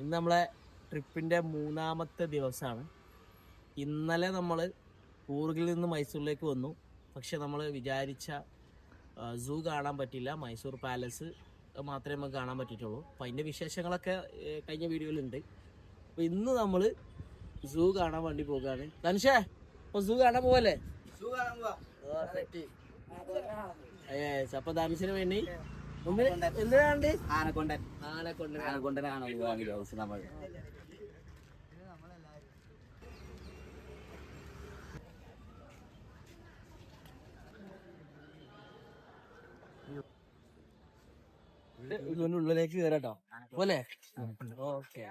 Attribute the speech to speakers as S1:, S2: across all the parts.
S1: ഇന്ന് നമ്മളെ ട്രിപ്പിൻ്റെ 3-ാമത്തെ ദിവസമാണ്. ഇന്നലെ നമ്മൾ കൂർഗിൽ നിന്ന് മൈസൂരിലേക്ക് വന്നു. പക്ഷെ നമ്മൾ വിചാരിച്ച സൂ കാണാൻ പറ്റില്ല. മൈസൂർ പാലസ് മാത്രമേ നമുക്ക് കാണാൻ പറ്റിയിട്ടുള്ളൂ. അപ്പം അതിൻ്റെ വിശേഷങ്ങളൊക്കെ കഴിഞ്ഞ വീഡിയോയിലുണ്ട്. അപ്പോൾ ഇന്ന് നമ്മൾ സൂ കാണാൻ വേണ്ടി പോകുകയാണ്. ധനുഷേ, അപ്പോൾ സൂ കാണാൻ പോവല്ലേ? അപ്പോൾ ധനുഷിന് വേണ്ടി എന്തിനാണ്ട് ആനക്കൊണ്ടനാണ് നമ്മൾ. ഇതിന്റെ ഉള്ളിലേക്ക് കയറാട്ടോ പോലെ. ഓക്കെ,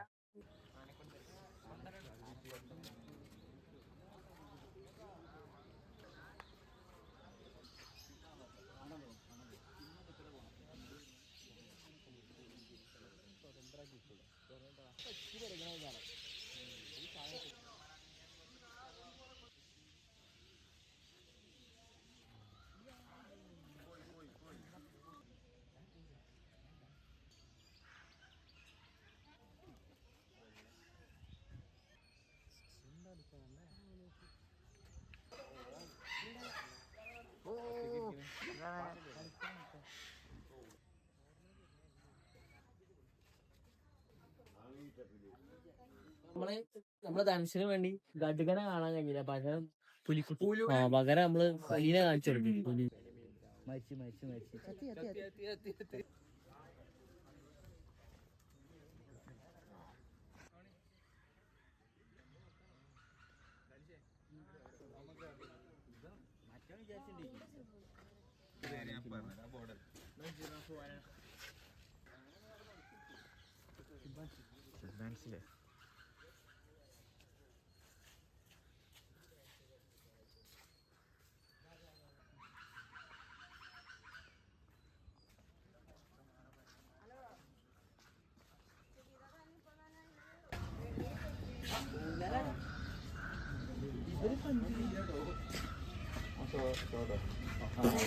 S1: നമ്മളെ ധനുഷിന് വേണ്ടി ഗഡുകനെ കാണാൻ കഴിഞ്ഞില്ല. പകരം പകരം നമ്മള് പുലിനെ കാണിച്ചു കൊടുക്കും.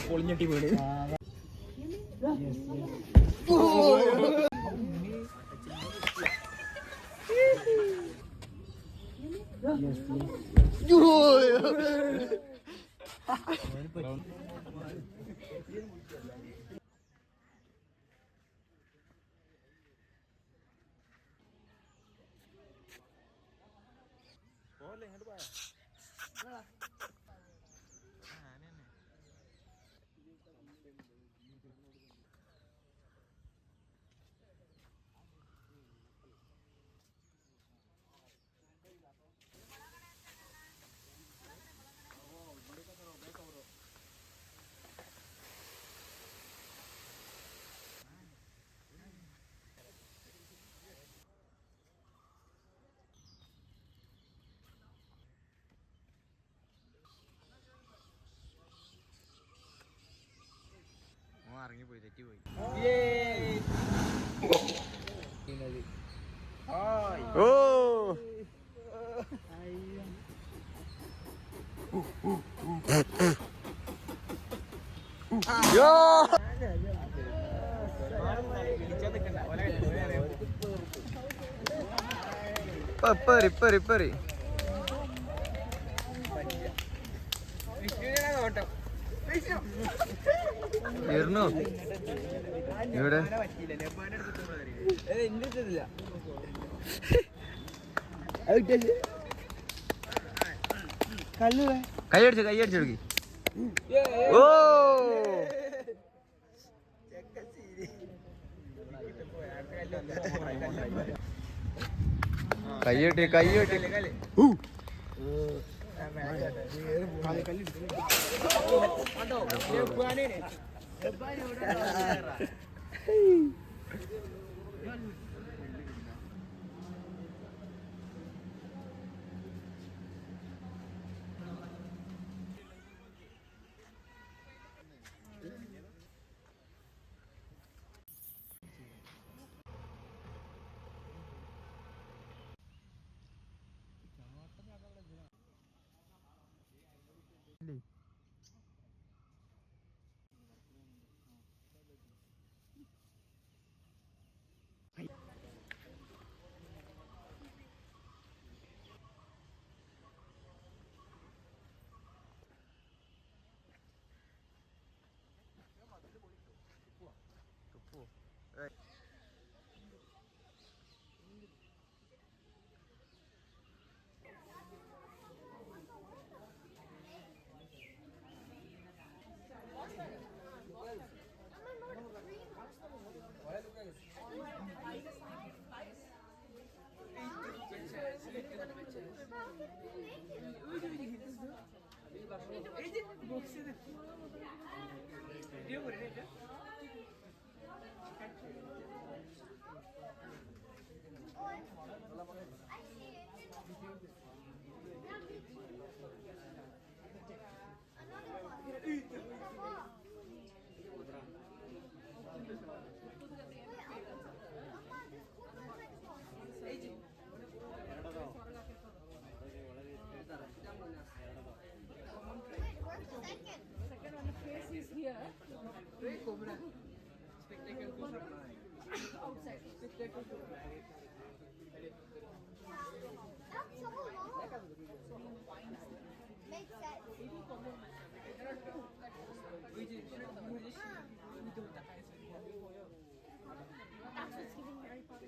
S1: പൊളിഞ്ഞട്ടി വീട്.
S2: ഇറങ്ങിപ്പോയി, തെറ്റിപ്പോയി. ഇപ്പറി ഇരുന്നോ ഇവിടെ കൈയടിച്ചെടുക്കി. ഓ കൈയ്യട്ടി
S3: That's so long. Makes sense. That's what's giving Harry Potter. I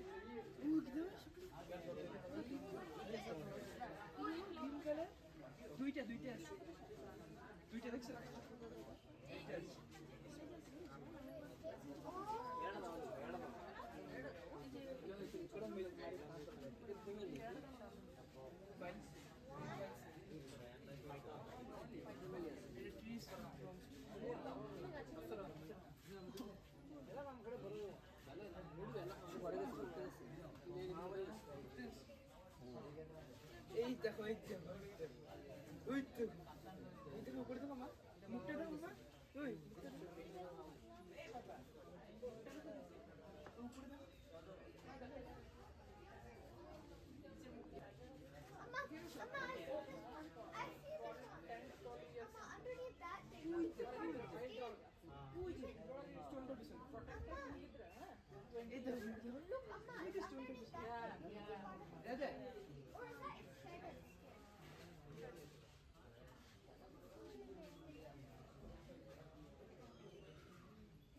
S3: see this one. Underneath that thing. Look, Amma, it's underneath that. Or is that excited skin?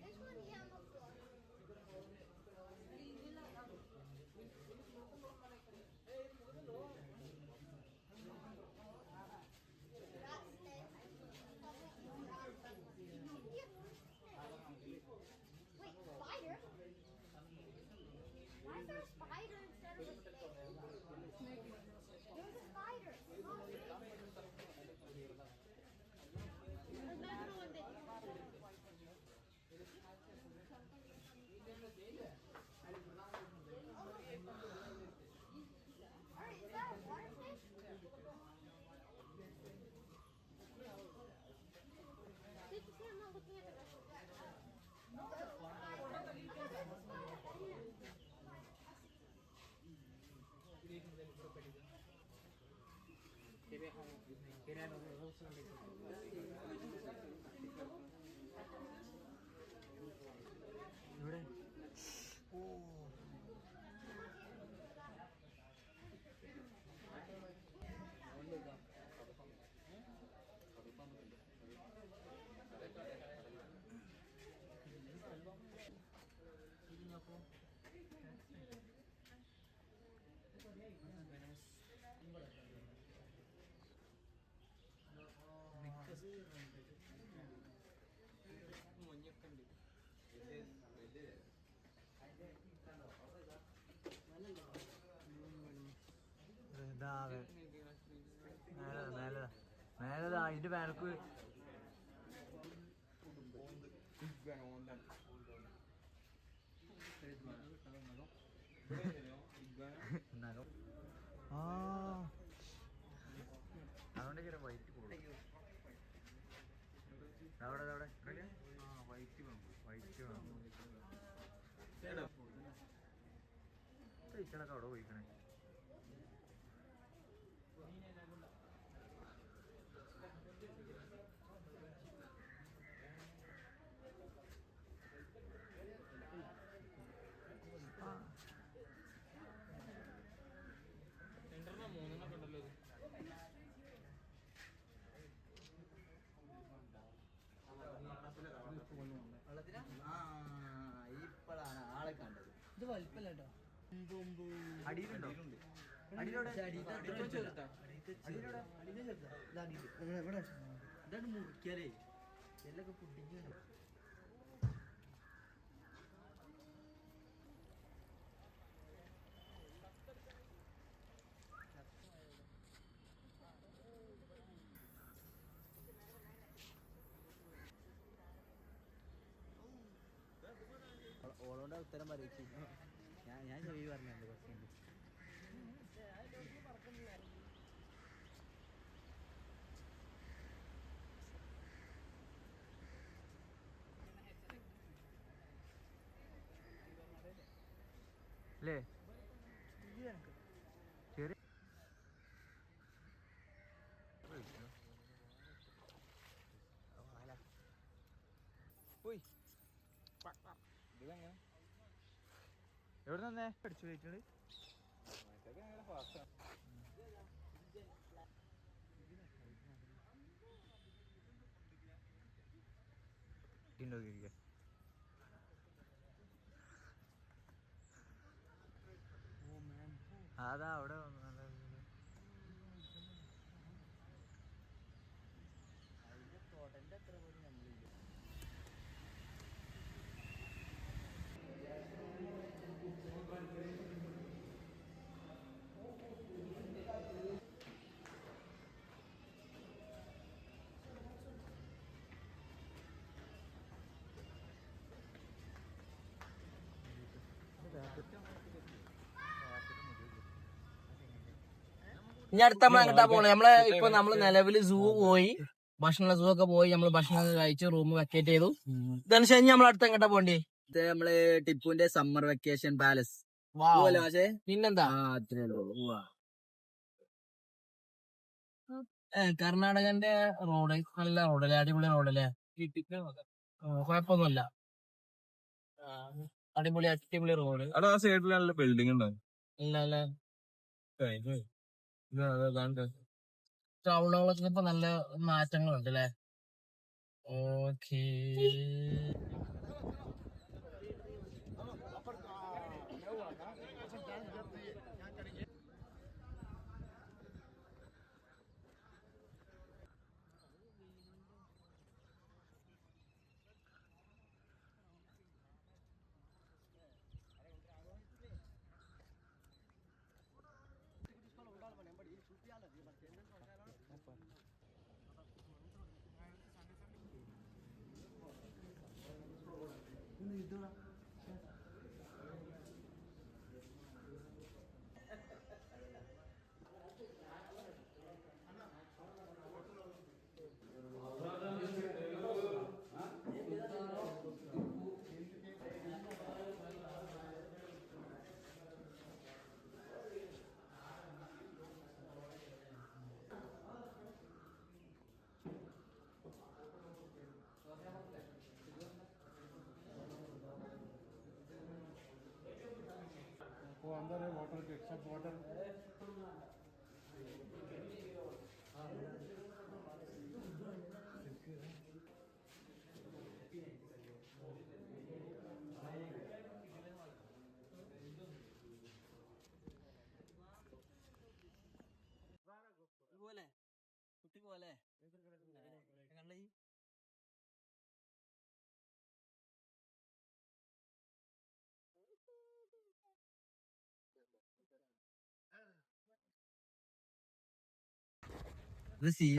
S3: This one here on the floor. That's it. Wait, spider? Why is there a spider instead of a snake? There's a spider. Oh, another one Alright, is that a water fish? Did you see I'm not looking at the rest of that? Oh, there's a spider. There's a spider.
S2: ഇവിടെ ഓ മേലതാ അതിന്റെ മേലക്ക് ആ അതുകൊണ്ട് white കൂടും അവിടെ white വേണം ഇച്ചടക്കം അവിടെ പോയിക്കണേ ഇപ്പോഴാണ് ആളെ കണ്ടത്.
S4: ഇത് വലിപ്പല്ല കേട്ടോ.
S2: അടിയിലുണ്ടോ? അടിയിലൂടെ
S4: ഇതാണ് മുറിക്കാലേ എല്ലൊക്കെ പുഡിങ്ങാണ്.
S2: ഓളോണ്ട് ഉത്തരം പറയിച്ചു. ഞാൻ ചെവി പറഞ്ഞുണ്ട് കുറച്ച് അല്ലേ ചെറിയ പോയി ഇതെങ്ങനെ എവിടെ നിന്നേ പഠിച്ചു പോയിട്ടുണ്ട് അതാ അവിടെ
S1: ഇനി അടുത്ത നമ്മൾ എങ്ങോട്ടാ പോണേ? നമ്മള് നിലവില് സൂ പോയി, സൂ ഒക്കെ പോയി, നമ്മള് ഭക്ഷണം കഴിച്ച് റൂം വെക്കേറ്റ് ചെയ്തു. ഇതനുസരിച്ച് കഴിഞ്ഞ് നമ്മൾ അടുത്ത എങ്ങോട്ടാ പോണ്ടേ?
S2: നമ്മള് ടിപ്പുവിന്റെ സമ്മർ വെക്കേഷൻ പാലസ്
S1: പിന്നെന്താ?
S2: അത്രേ ഉള്ളൂ.
S1: കർണാടകന്റെ റോഡ് നല്ല റോഡല്ലേ, അടിപൊളി റോഡല്ലേ, കുഴപ്പമൊന്നുമില്ല. അടിപൊളി റോഡ്.
S5: അവിടെ ആ സൈഡിൽ നല്ല ബിൽഡിംഗ് ഉണ്ടാവും.
S1: അല്ല ടൗണുകളൊക്കെ ഇപ്പൊ നല്ല മാറ്റങ്ങളുണ്ട് അല്ലേ? ഓക്കേ.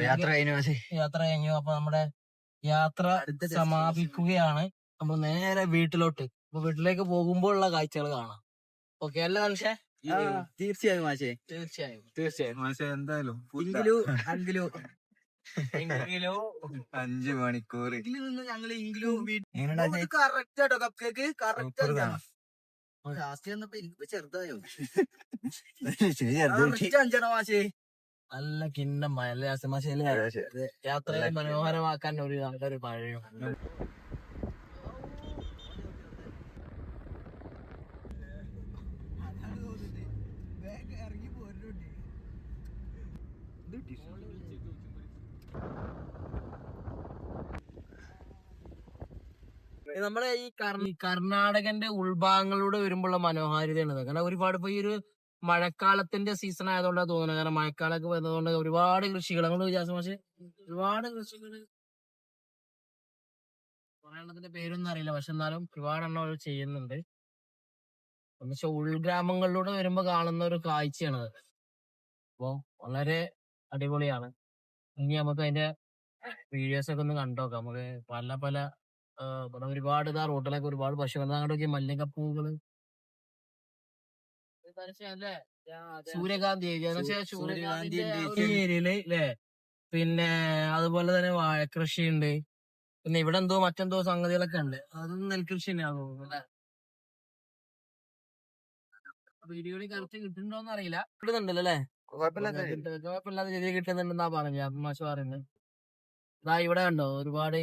S2: യാത്ര
S1: കഴിഞ്ഞു. അപ്പൊ നമ്മുടെ യാത്ര സമാപിക്കുകയാണ്. നമ്മൾ നേരെ വീട്ടിലോട്ട്. അപ്പൊ വീട്ടിലേക്ക് പോകുമ്പോഴുള്ള കാഴ്ചകൾ കാണാം. ഓക്കെ അല്ലേ മനുഷ്യ?
S2: തീർച്ചയായും മാഷേ,
S1: തീർച്ചയായും
S5: പക്ഷെ എന്തായാലും
S2: എങ്കിലോ
S5: 5 മണിക്കൂർ
S2: ഞങ്ങൾ കറക്റ്റ് ആട്ടോ. കപ്പ് കേക്ക് കറക്റ്റ് ലാസ്റ്റ് വന്നപ്പോ എനിക്ക് ചെറുതായോ അഞ്ചാണോ മാഷേ?
S1: നല്ല കിണ്ണം മലയാസമാശയിലെ യാത്രയെ മനോഹരമാക്കാൻ ഒരു നല്ലൊരു മഴയും. നമ്മുടെ ഈ കർണാടകന്റെ ഉൾഭാഗങ്ങളിലൂടെ വരുമ്പോഴുള്ള മനോഹാരിതയാണ്. കാരണം ഒരുപാട് ഇപ്പൊ ഈ ഒരു മഴക്കാലത്തിന്റെ സീസൺ ആയതുകൊണ്ടാണ് തോന്നുന്നത്. കാരണം മഴക്കാലമൊക്കെ വരുന്നതുകൊണ്ട് ഒരുപാട് കൃഷികൾ ഒരുപാട് കൃഷികൾ പറയണതിന്റെ പേരൊന്നും അറിയില്ല, പക്ഷെ എന്നാലും ഒരുപാടെണ്ണം അവർ ചെയ്യുന്നുണ്ട്. എന്നുവെച്ചാൽ ഉൾഗ്രാമങ്ങളിലൂടെ വരുമ്പോ കാണുന്ന ഒരു കാഴ്ചയാണത്. അപ്പൊ വളരെ അടിപൊളിയാണ്. ഇനി നമുക്ക് അതിന്റെ വീഡിയോസ് ഒക്കെ ഒന്ന് കണ്ടോക്കാം. നമുക്ക് പല ഇവിടെ ഒരുപാട് റോട്ടിലൊക്കെ ഒരുപാട് പശുക്കൾ അങ്ങോട്ടൊക്കെ മല്ലികപ്പൂകള്, സൂര്യകാന്തി ഏരിയയില് ല്ലേ. പിന്നെ അതുപോലെ തന്നെ വാഴക്കൃഷി ഉണ്ട്. പിന്നെ ഇവിടെ മറ്റെന്തോ സംഗതികളൊക്കെ ഉണ്ട്. അതൊന്നും നെൽകൃഷി തന്നെയാണെന്ന് തോന്നുന്നു അല്ലെ? വീഡിയോയിൽ കറക്റ്റ് കിട്ടുന്നുണ്ടോന്ന് അറിയില്ല. കിട്ടുന്നുണ്ടല്ലോ അല്ലെ? കുഴപ്പമില്ലാത്ത രീതിയിൽ കിട്ടുന്നുണ്ടെന്നാ പറഞ്ഞു മാഷ് പറയുന്നത്. ഇവിടെ കണ്ടോ ഒരുപാട്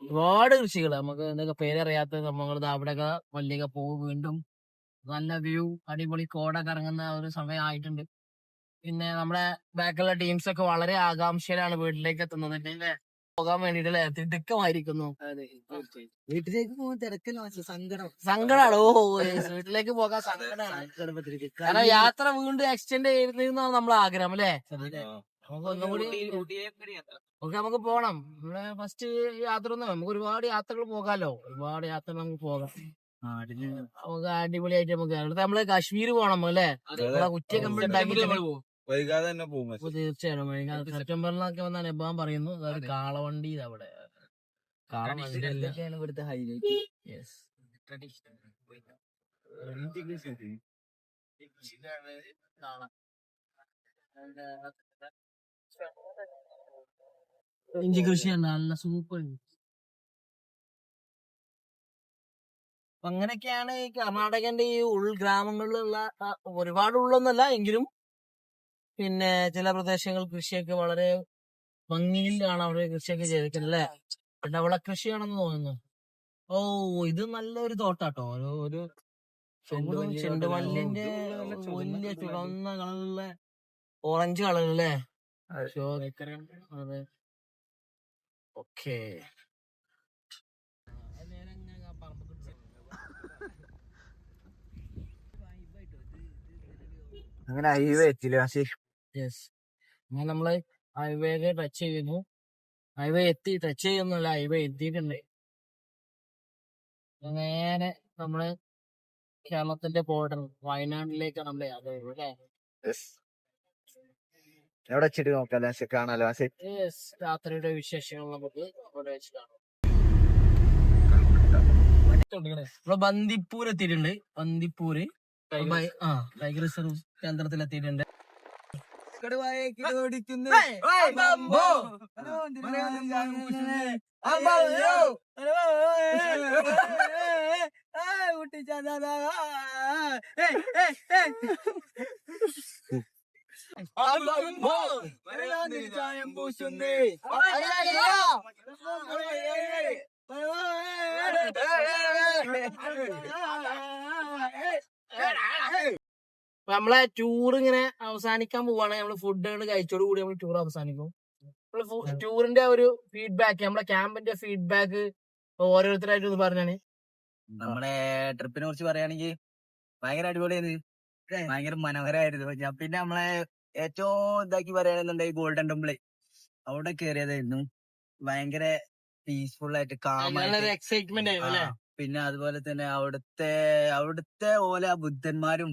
S2: ഒരുപാട് കൃഷികൾ നമുക്ക് എന്തൊക്കെ പേരറിയാത്ത സംഭവങ്ങൾ അവിടെയൊക്കെ വലിയ പോകും. വീണ്ടും നല്ല വ്യൂ, അടിപൊളി കോട കറങ്ങുന്ന ഒരു സമയം ആയിട്ടുണ്ട്. പിന്നെ നമ്മുടെ ബാക്കിലുള്ള ടീംസ് ഒക്കെ വളരെ ആകാംക്ഷയിലാണ് വീട്ടിലേക്ക് എത്തുന്നത്. പിന്നെ പോകാൻ വേണ്ടിട്ടല്ലേ തിടുക്കമായിരിക്കുന്നു.
S4: വീട്ടിലേക്ക് പോകുന്ന തിരക്കല്ല, സങ്കടം.
S2: സങ്കടാണ്. വീട്ടിലേക്ക് പോകാൻ സങ്കടമാണ്. കാരണം യാത്ര വീണ്ടും എക്സ്റ്റെൻഡ് ചെയ്യുന്നതാണ് നമ്മളെ ആഗ്രഹം അല്ലേ? നമുക്ക് ഒന്നും കൂടി ഓക്കെ, നമുക്ക് പോണം. നമ്മളെ ഫസ്റ്റ് യാത്ര ഒന്നും നമുക്ക് ഒരുപാട് യാത്രകൾ പോകാലോ. ഒരുപാട് യാത്ര നമുക്ക് പോകാം. നമുക്ക് അടിപൊളിയായിട്ട് നമുക്ക് അടുത്ത നമ്മള് കാശ്മീർ പോണം അല്ലേ? നമ്മളെ ഉച്ചയൊക്കെ നമ്മൾ ഉണ്ടാക്കി
S5: വൈകാതെ തന്നെ പോകും.
S2: തീർച്ചയായിട്ടും സെപ്റ്റംബറിലൊക്കെ വന്നാൽ എബാൻ പറയുന്നു. അതായത് കാളവണ്ടി അവിടെ
S4: ഇതൊക്കെയാണ് ഇവിടുത്തെ ഹൈലൈറ്റ്.
S2: ഇഞ്ചി കൃഷിയാണ് നല്ല സൂപ്പർ. അപ്പൊ അങ്ങനെയൊക്കെയാണ് ഈ കർണാടകന്റെ ഈ ഉൾഗ്രാമങ്ങളിലുള്ള ഒരുപാട് ഉള്ളൊന്നല്ല എങ്കിലും പിന്നെ ചില പ്രദേശങ്ങൾ കൃഷിയൊക്കെ വളരെ ഭംഗിയിലാണ് അവിടെ കൃഷിയൊക്കെ ചെയ്തിരിക്കുന്നത് അല്ലെ? ഡവള കൃഷിയാണെന്ന് തോന്നുന്നു. ഓ, ഇത് നല്ലൊരു തോട്ടാട്ടോ. ഒരു ചെണ്ടുമല്ലിന്റെ വലിയ ചുവന്ന കളറിലുള്ള ഓറഞ്ച് കളർ അല്ലേ? അതെ, ഓക്കെ.
S4: അങ്ങനെ ഹൈവേ എത്തില്ല.
S2: യെസ്, അങ്ങനെ നമ്മള് ഹൈവേക്ക് ടച്ച് ചെയ്യുന്നു. ഹൈവേ എത്തി, ടച്ച് ചെയ്യുന്നില്ല, ഹൈവേ എത്തിയിട്ടുണ്ട്. നേരെ നമ്മള് കേരളത്തിന്റെ ബോർഡർ വയനാട്ടിലേക്കാണ് നമ്മളെ യാത്ര അല്ലേ?
S4: എവിടെ വെച്ചിട്ട് നോക്കാം, കാണാലോ.
S2: യെസ്, രാത്രിയുടെ വിശേഷങ്ങൾ നമുക്ക് അവിടെ വെച്ച് കാണാം. നമ്മള് ബന്ദിപ്പൂർ എത്തിയിട്ടുണ്ട്. ബന്ദിപ്പൂര് ടൈഗർ റിസർവ് കേന്ദ്രത്തിൽ എത്തിയിട്ടുണ്ട്. നമ്മളെ ടൂർ ഇങ്ങനെ അവസാനിക്കാൻ പോവാണ്. നമ്മള് ഫുഡുകൾ കഴിച്ചോട് കൂടി നമ്മൾ ടൂർ അവസാനിക്കും. നമ്മള് ടൂറിന്റെ ഒരു ഫീഡ്ബാക്ക്, നമ്മളെ ക്യാമ്പിന്റെ ഫീഡ്ബാക്ക് ഓരോരുത്തരായിട്ട് ഒന്ന് പറഞ്ഞാണ്.
S4: നമ്മളെ ട്രിപ്പിനെ കുറിച്ച് പറയുകയാണെങ്കിൽ ഭയങ്കര അടിപൊളിയായിരുന്നു, ഭയങ്കര മനോഹരമായിരുന്നു. പിന്നെ നമ്മളെ ഏറ്റവും ഇതാക്കി പറയുകയാണെന്നുണ്ടെങ്കിൽ ഗോൾഡൻ ടെമ്പിള് അവിടെ കയറിയതായിരുന്നു. ഭയങ്കര പീസ്ഫുൾ ആയിട്ട് കാമായിട്ട്
S2: എക്സൈറ്റ്മെന്റ് ആയിരുന്നു അല്ലെ?
S4: പിന്നെ അതുപോലെ തന്നെ അവിടുത്തെ ഓല ബുദ്ധന്മാരും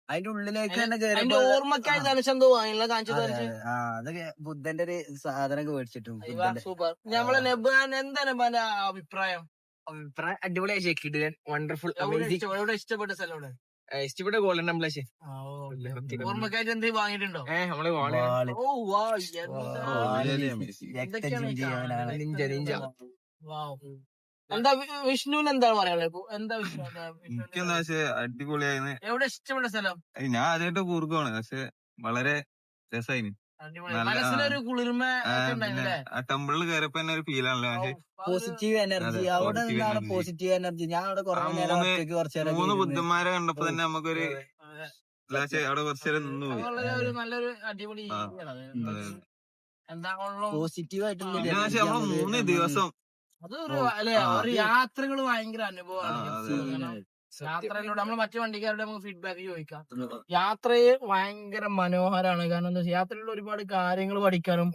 S4: അതിന്റെ ഉള്ളിലേക്ക് തന്നെ കയറി
S2: ഓർമ്മക്കായി ധനശന്തോ
S4: അതൊക്കെ ബുദ്ധന്റെ ഒരു സാധനമൊക്കെ മേടിച്ചിട്ടു.
S2: സൂപ്പർ. നമ്മളെ നെബാൻ എന്താ നെബാന്റെ അഭിപ്രായം?
S4: അഭിപ്രായം അടിപൊളിയായി, ചെക്കിട്ട് വണ്ടർഫുൾ,
S2: ഇഷ്ടപ്പെട്ട സ്ഥലം
S4: ഇഷ്ടപ്പെട്ട ഗോൾഡൻ ടെമ്പിൾ.
S2: ഓർമ്മക്കായിട്ട് എന്ത് വാങ്ങിയിട്ടുണ്ടോ?
S4: നമ്മള്
S2: ഓ വാ, എന്താ വിഷ്ണുവിന് എന്താണ് പറയാനുള്ളത്? എന്താ വിഷ്ണു
S5: എനിക്കെന്താ പക്ഷെ അടിപൊളിയായിരുന്നു.
S2: എവിടെ ഇഷ്ടപ്പെട്ട സ്ഥലം?
S5: ഞാൻ ആദ്യമായിട്ട് കൂർഗാണ്, പക്ഷെ വളരെ രസമായിന്.
S2: മനസ്സിലൊരു കുളിർമ
S5: ആ ടെമ്പിളിൽ കയറിയപ്പോ തന്നെ ഒരു ഫീലാണല്ലോ. പക്ഷെ
S4: പോസിറ്റീവ് എനർജി, അവിടെ നിന്നാണ് പോസിറ്റീവ് എനർജി. ഞാൻ അവിടെ
S5: മൂന്ന് ബുദ്ധന്മാരെ കണ്ടപ്പോ തന്നെ നമുക്കൊരു അവിടെ കുറച്ചേരം നിന്ന് പോയി.
S2: നല്ലൊരു അടിപൊളി എന്താ
S4: പോസിറ്റീവ് ആയിട്ടുള്ള
S5: നമ്മള് 3 ദിവസം
S2: അതൊരു അല്ലെ, ഒരു യാത്രകൾ ഭയങ്കര അനുഭവമാണ്. യാത്രയിലൂടെ നമ്മൾ മറ്റു വണ്ടിക്കാരുടെ നമുക്ക് ഫീഡ്ബാക്ക് ചോദിക്കാം. യാത്രയെ ഭയങ്കര മനോഹരമാണ്. കാരണം എന്താ വെച്ചാൽ യാത്രയിൽ ഒരുപാട് കാര്യങ്ങൾ പഠിക്കാനും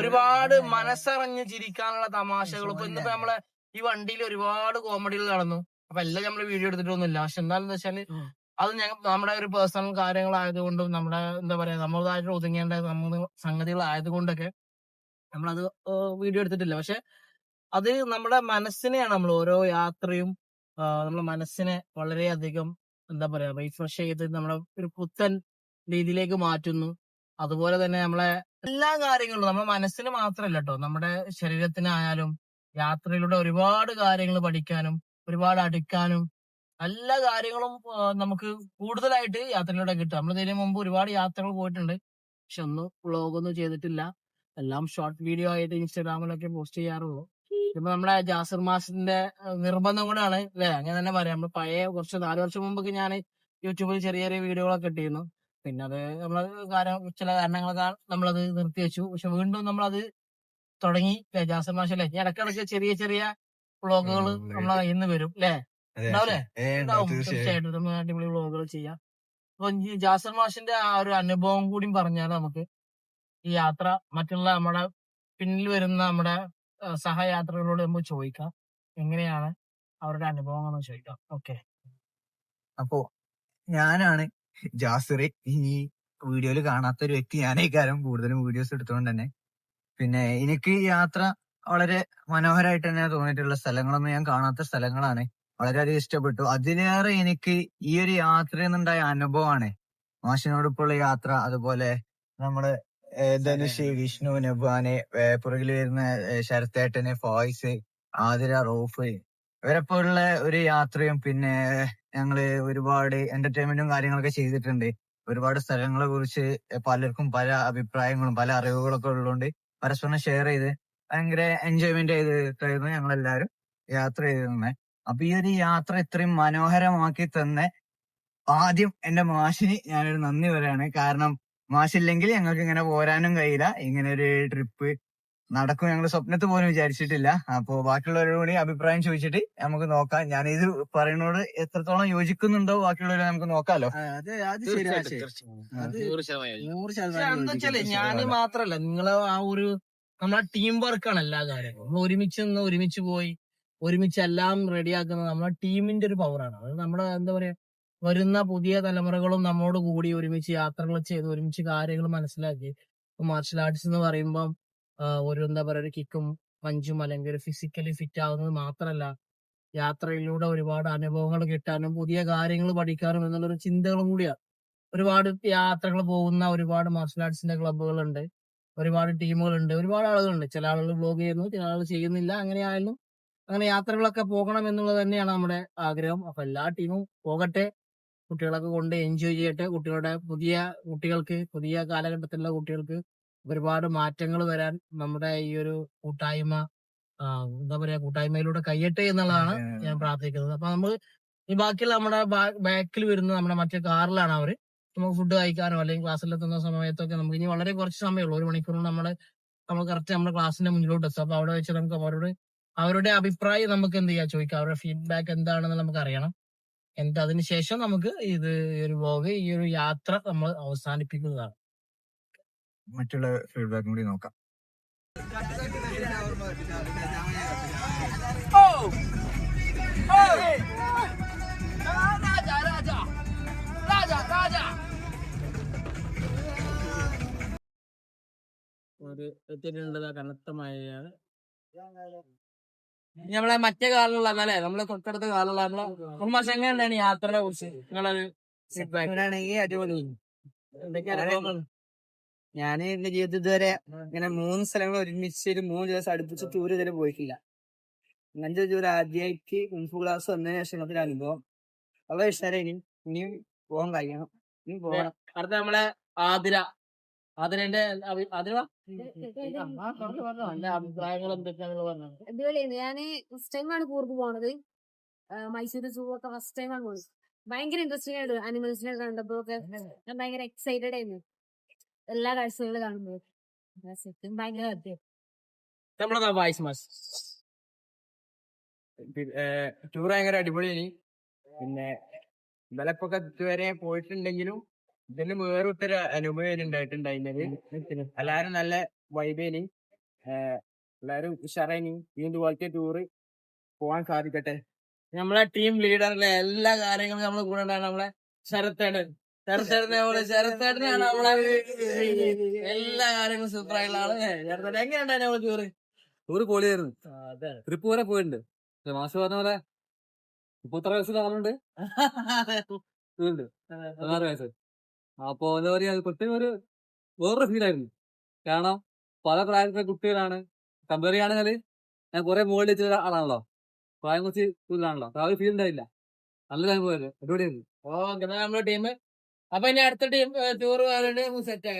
S2: ഒരുപാട് മനസ്സറിഞ്ഞ് ചിരിക്കാനുള്ള തമാശകൾ. ഇപ്പൊ ഇന്നിപ്പോ നമ്മളെ ഈ വണ്ടിയിൽ ഒരുപാട് കോമഡികൾ നടന്നു. അപ്പൊ എല്ലാം നമ്മള് വീഡിയോ എടുത്തിട്ടൊന്നുമില്ല. പക്ഷെ എന്താണെന്ന് വെച്ചാല് അത് നമ്മുടെ ഒരു പേഴ്സണൽ കാര്യങ്ങളായതുകൊണ്ടും നമ്മുടെ എന്താ പറയാ നമ്മളതായിട്ട് ഒതുങ്ങേണ്ട സംഗതികളായതുകൊണ്ടൊക്കെ നമ്മളത് വീഡിയോ എടുത്തിട്ടില്ല. പക്ഷെ അത് നമ്മുടെ മനസ്സിനെയാണ്, നമ്മൾ ഓരോ യാത്രയും നമ്മുടെ മനസ്സിനെ വളരെയധികം എന്താ പറയാ റീഫ്രഷ് ചെയ്ത് നമ്മളെ ഒരു പുത്തൻ രീതിയിലേക്ക് മാറ്റുന്നു. അതുപോലെ തന്നെ നമ്മളെ എല്ലാ കാര്യങ്ങളും നമ്മുടെ മനസ്സിന് മാത്രമല്ല കേട്ടോ, നമ്മുടെ ശരീരത്തിനായാലും യാത്രയിലൂടെ ഒരുപാട് കാര്യങ്ങൾ പഠിക്കാനും ഒരുപാട് അടുക്കാനും എല്ലാ കാര്യങ്ങളും നമുക്ക് കൂടുതലായിട്ട് യാത്രയിലൂടെ കിട്ടും. നമ്മൾ ഇതിനു മുമ്പ് ഒരുപാട് യാത്രകൾ പോയിട്ടുണ്ട്, പക്ഷെ ഒന്നും വ്ളോഗൊന്നും ചെയ്തിട്ടില്ല. എല്ലാം ഷോർട്ട് വീഡിയോ ആയിട്ട് ഇൻസ്റ്റാഗ്രാമിലൊക്കെ പോസ്റ്റ് ചെയ്യാറുള്ളൂ. ഇപ്പൊ നമ്മളെ ജാസിർ മാഷിന്റെ നിർബന്ധം കൂടാണ് അല്ലെ, അങ്ങനെ തന്നെ പറയാം. നമ്മള് പഴയ കുറച്ച് 4 വർഷം മുമ്പൊക്കെ ഞാൻ യൂട്യൂബിൽ ചെറിയ ചെറിയ വീഡിയോകളൊക്കെ ഇട്ടിരുന്നു. പിന്നെ അത് ചില കാരണങ്ങളൊക്കെ നമ്മളത് നിർത്തി വെച്ചു. പക്ഷെ വീണ്ടും നമ്മളത് തുടങ്ങി ജാസിർ മാഷ് അല്ലെ. ഇടക്കിടക്ക് ചെറിയ ചെറിയ വ്ളോഗുകൾ നമ്മളെ കയ്യിൽ നിന്ന് വരും അല്ലെ, ഉണ്ടാവില്ലേ? ഉണ്ടാവും, തീർച്ചയായിട്ടും നമ്മൾ അടിപൊളി വ്ളോഗുകൾ ചെയ്യാം. അപ്പൊ ഈ ജാസിർ മാഷിന്റെ ആ ഒരു അനുഭവം കൂടി പറഞ്ഞാൽ നമുക്ക് ഈ യാത്ര മറ്റുള്ള നമ്മുടെ പിന്നിൽ വരുന്ന നമ്മുടെ സഹയാത്രികളോട് നമുക്ക് ചോദിക്കാം എങ്ങനെയാണ് അവരുടെ അനുഭവങ്ങൾ ചോദിക്കാം. ഓക്കെ,
S4: അപ്പോ ഞാനാണ് ജാസിർ. ഈ വീഡിയോയിൽ കാണാത്ത ഒരു വ്യക്തി ഞാനേക്കാരം, കൂടുതലും വീഡിയോസ് എടുത്തുകൊണ്ട് തന്നെ. പിന്നെ എനിക്ക് ഈ യാത്ര വളരെ മനോഹരമായിട്ട് തന്നെ തോന്നിയിട്ടുള്ള സ്ഥലങ്ങളൊന്നും ഞാൻ കാണാത്ത സ്ഥലങ്ങളാണ്. വളരെയധികം ഇഷ്ടപ്പെട്ടു. അതിലേറെ എനിക്ക് ഈ ഒരു യാത്രയിൽ നിന്നുണ്ടായ അനുഭവമാണ് മാഷിനോടൊപ്പമുള്ള യാത്ര. അതുപോലെ നമ്മള് ധനുഷ്, വിഷ്ണു, നബാന്, പുറകിൽ വരുന്ന ശരത്തേട്ടന്, ഫായിസ്, ആതിര, റൌഫ്, ഇവരൊപ്പമുള്ള ഒരു യാത്രയും പിന്നെ ഞങ്ങള് ഒരുപാട് എന്റർടൈൻമെന്റും കാര്യങ്ങളൊക്കെ ചെയ്തിട്ടുണ്ട്. ഒരുപാട് സ്ഥലങ്ങളെ കുറിച്ച് പലർക്കും പല അഭിപ്രായങ്ങളും പല അറിവുകളൊക്കെ ഉള്ളതുകൊണ്ട് പരസ്പരം ഷെയർ ചെയ്ത് ഭയങ്കര എൻജോയ്മെന്റ് ചെയ്തിട്ടായിരുന്നു ഞങ്ങളെല്ലാരും യാത്ര ചെയ്തിരുന്നത്. അപ്പൊ ഈ ഒരു യാത്ര ഇത്രയും മനോഹരമാക്കി തന്നെ ആദ്യം എന്റെ മാഷിന് ഞാനൊരു നന്ദി പറയാണ്. കാരണം മാഷില്ലെങ്കിൽ ഞങ്ങൾക്ക് ഇങ്ങനെ പോരാനും കഴിയില്ല. ഇങ്ങനെ ഒരു ട്രിപ്പ് നടക്കും ഞങ്ങൾ സ്വപ്നത്തിൽ പോലും വിചാരിച്ചിട്ടില്ല. അപ്പോ ബാക്കിയുള്ളവരോട് കൂടി അഭിപ്രായം ചോദിച്ചിട്ട് നമുക്ക് നോക്കാം. ഞാൻ ഇത് പറയുന്നതോട് എത്രത്തോളം യോജിക്കുന്നുണ്ടോ ബാക്കിയുള്ളവരെ നമുക്ക് നോക്കാലോ.
S2: എന്താ വെച്ചാല് ഞാന് മാത്രല്ല, നിങ്ങളെ ആ ഒരു നമ്മളെ ടീം വർക്കാണ് എല്ലാ കാര്യങ്ങളും. നമ്മൾ ഒരുമിച്ച് നിന്ന് ഒരുമിച്ച് പോയി ഒരുമിച്ച് എല്ലാം റെഡിയാക്കുന്നത് നമ്മളെ ടീമിന്റെ ഒരു പവറാണ്. അത് നമ്മുടെ എന്താ പറയാ, വരുന്ന പുതിയ തലമുറകളും നമ്മോട് കൂടി ഒരുമിച്ച് യാത്രകൾ ചെയ്ത് ഒരുമിച്ച് കാര്യങ്ങൾ മനസ്സിലാക്കി. മാർഷൽ ആർട്സ് എന്ന് പറയുമ്പം ഒരു എന്താ പറയാ, ഒരു കിക്കും പഞ്ചും അല്ലെങ്കിൽ ഒരു ഫിസിക്കലി ഫിറ്റ് ആവുന്നത് മാത്രമല്ല, യാത്രയിലൂടെ ഒരുപാട് അനുഭവങ്ങൾ കിട്ടാനും പുതിയ കാര്യങ്ങൾ പഠിക്കാനും എന്നുള്ളൊരു ചിന്തകളും കൂടിയാണ്. ഒരുപാട് യാത്രകൾ പോകുന്ന ഒരുപാട് മാർഷൽ ആർട്സിന്റെ ക്ലബ്ബുകളുണ്ട്, ഒരുപാട് ടീമുകളുണ്ട്, ഒരുപാട് ആളുകളുണ്ട്. ചില ആളുകൾ വ്ലോഗ് ചെയ്യുന്നു, ചില ആളുകൾ ചെയ്യുന്നില്ല. അങ്ങനെയായാലും അങ്ങനെ യാത്രകളൊക്കെ പോകണം എന്നുള്ളത് തന്നെയാണ് നമ്മുടെ ആഗ്രഹം. അപ്പൊ എല്ലാ ടീമും പോകട്ടെ, കുട്ടികളൊക്കെ കൊണ്ട് എൻജോയ് ചെയ്യട്ടെ. കുട്ടികൾക്ക് പുതിയ കാലഘട്ടത്തിലുള്ള കുട്ടികൾക്ക് ഒരുപാട് മാറ്റങ്ങൾ വരാൻ നമ്മുടെ ഈ ഒരു കൂട്ടായ്മ എന്താ പറയാ, കൂട്ടായ്മയിലൂടെ കഴിയട്ടെ എന്നുള്ളതാണ് ഞാൻ പ്രാർത്ഥിക്കുന്നത്. അപ്പൊ നമ്മൾ ഈ ബാക്കിയുള്ള നമ്മുടെ ബാക്കിൽ വരുന്ന നമ്മുടെ മറ്റേ കാറിലാണ് അവര്. നമുക്ക് ഫുഡ് കഴിക്കാനോ അല്ലെങ്കിൽ ക്ലാസ്സിലെത്തുന്ന സമയത്തൊക്കെ നമുക്ക് ഇനി വളരെ കുറച്ച് സമയമുള്ളൂ, 1 മണിക്കൂർ നമ്മൾ കറക്റ്റ് നമ്മുടെ ക്ലാസ്സിന്റെ മുന്നിലോട്ട് എത്തും. അപ്പൊ അവിടെ വെച്ച് നമുക്ക് അവരുടെ അഭിപ്രായം നമുക്ക് എന്ത് ചെയ്യാം, ചോദിക്കാം. അവരുടെ ഫീഡ്ബാക്ക് എന്താണെന്ന് നമുക്ക് അറിയണം. എന്നിട്ട് അതിനുശേഷം നമുക്ക് ഈ ഒരു യാത്ര നമ്മൾ അവസാനിപ്പിക്കുന്നതാണ്.
S4: മറ്റുള്ള ഫീഡ്ബാക്കും കൂടി നോക്കാം.
S2: കനത്ത മഴയാണ്. നമ്മളെ മറ്റേ കാലുള്ള അല്ലേ, നമ്മളെ തൊട്ടടുത്ത കാലുള്ള എങ്ങനെയാണ് യാത്രയെ കുറിച്ച് നിങ്ങളൊരു
S4: അടിപൊളി. ഞാൻ എന്റെ ജീവിതത്തിൽ ഇതുവരെ ഇങ്ങനെ 3 സ്ഥലങ്ങൾ ഒരുമിച്ച് 3 ദിവസം അടുപ്പിച്ച് ടൂർ ഇതുവരെ പോയിട്ടില്ല. അങ്ങനത്തെ ഒരു ആദ്യമായിട്ട് കുംഫു ക്ലാസ് വന്നതിന് ശേഷം അനുഭവം വളരെ ഇഷ്ടമായി. ഇനിയും പോകാൻ കഴിയണം, ഇനിയും പോകണം.
S2: അടുത്ത നമ്മളെ അതിന്റെ അഭിപ്രായങ്ങൾ എന്തൊക്കെയാണെന്ന് പറഞ്ഞത്.
S3: അടിപൊളിയായിരുന്നു. ഞാന് ഫസ്റ്റ് ടൈമാണ് കൂർഗ് പോണത്. മൈസൂർ സൂ ഒക്കെ ഫസ്റ്റ് ടൈമാണ് പോണത്. ഭയങ്കര ഇൻട്രസ്റ്റിംഗ് ആയിരുന്നു. അനിമൽസിനെ കണ്ടപ്പോ ഒക്കെ ഞാൻ ഭയങ്കര എക്സൈറ്റഡ് ആയിരുന്നു. എല്ലാ കാഴ്ചകളും കാണുമ്പോൾ ഭയങ്കര
S2: നമ്മളെ വോയിസ് മാസ്
S6: ടൂർ ഭയങ്കര അടിപൊളിയാണ്. പിന്നെ ഇന്നലെപ്പൊക്കെ ഇതുവരെ പോയിട്ടുണ്ടെങ്കിലും ഇതിന് വേറൊരു അനുഭവം ഉണ്ടായിട്ടുണ്ടായിരുന്നത്. എല്ലാരും നല്ല വൈബേനി, എല്ലാരും ഉഷാറായിനി. ഇതുപോലത്തെ ടൂറ് പോവാൻ സാധിക്കട്ടെ.
S2: നമ്മളെ ടീം ലീഡറിലെ എല്ലാ കാര്യങ്ങളും നമ്മളെ കൂടെ ഉണ്ടാണ് നമ്മളെ ശരത്തേട്ടനാണ് നമ്മളെ എല്ലാ കാര്യങ്ങളും സൂപ്പറായിട്ടുള്ള ആള്. എങ്ങനെയുണ്ടായിരുന്നു നമ്മളെ
S6: ടൂറ് പൊളിയായിരുന്നു. ട്രിപ്പ് വരെ പോയിട്ടുണ്ട്. മാഷ് പറഞ്ഞ പോലെ 33 വയസ്സിൽ ആളുണ്ട്, 16 വയസ്സ്. അപ്പൊ എന്താ പറയാ, പ്രത്യേകം വേറൊരു ഫീലായിരുന്നു. കാരണം പല പ്രായത്തിലെ കുട്ടികളാണ്. കമ്പയർ ചെയ്യുകയാണെങ്കിൽ ഞാൻ കുറെ മുകളിൽ വെച്ച ആളാണല്ലോ, പ്രായം കുറച്ച് കൂടുതലാണല്ലോ. ആ ഒരു ഫീൽ ഉണ്ടായില്ല. നല്ലൊരു അനുഭവം, അടിപൊളിയായിരുന്നു.
S2: ഓക്കെ, നമ്മളെ ടീം. അപ്പൊ ഇനി അടുത്ത ടീം ടൂർ സെറ്റ്